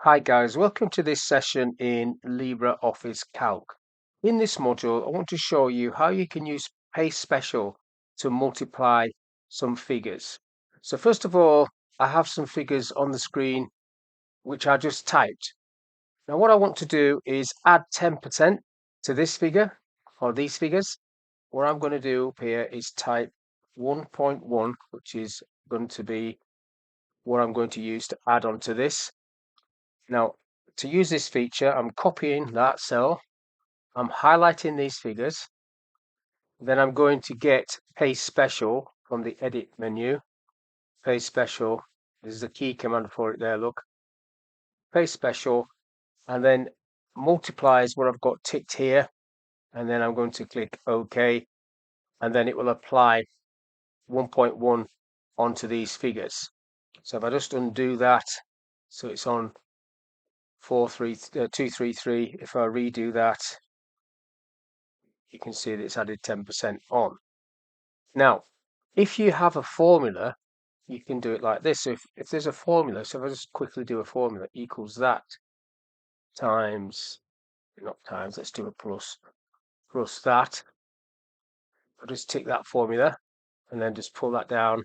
Hi guys, welcome to this session in LibreOffice Calc. In this module, I want to show you how you can use paste special to multiply some figures. So first of all, I have some figures on the screen which I just typed. Now what I want to do is add 10% to this figure or these figures. What I'm going to do up here is type 1.1, which is going to be what I'm going to use to add onto this. Now, to use this feature, I'm copying that cell, I'm highlighting these figures, then I'm going to get Paste Special from the Edit menu. Paste Special, this is the key command for it there, look. Paste Special, and then multiply is what I've got ticked here, and then I'm going to click OK, and then it will apply 1.1 onto these figures. So if I just undo that, so it's on 233. If I redo that, you can see that it's added 10% on. Now, if you have a formula, you can do it like this. So if there's a formula, so if I just quickly do a formula, equals that times, not times, let's do a plus that. I'll just tick that formula and then just pull that down.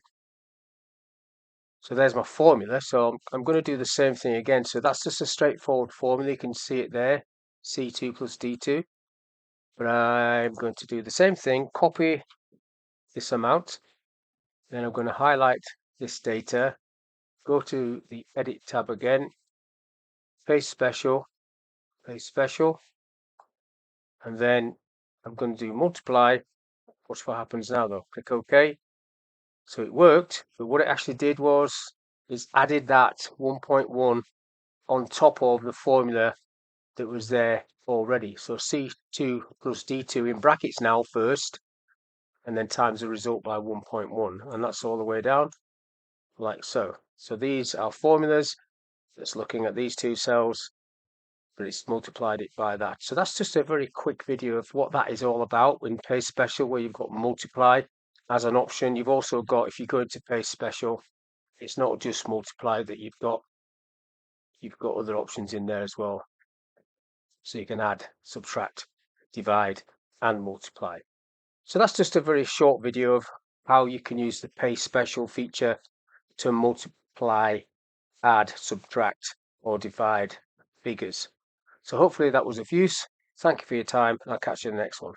So there's my formula. So I'm going to do the same thing again. So that's just a straightforward formula. You can see it there, C2 plus D2. But I'm going to do the same thing, copy this amount. Then I'm going to highlight this data, go to the Edit tab again, Paste Special, and then I'm going to do multiply. Watch what happens now though. Click OK. So it worked, but what it actually did is added that 1.1 on top of the formula that was there already. So C2 plus D2 in brackets now first, and then times the result by 1.1, and that's all the way down, like so. So these are formulas that's looking at these two cells, but it's multiplied it by that. So that's just a very quick video of what that is all about in Paste Special, where you've got multiply as an option. You've also got, if you go into Paste Special, it's not just multiply that you've got other options in there as well. So you can add, subtract, divide, and multiply. So that's just a very short video of how you can use the Paste Special feature to multiply, add, subtract, or divide figures. So hopefully that was of use. Thank you for your time, and I'll catch you in the next one.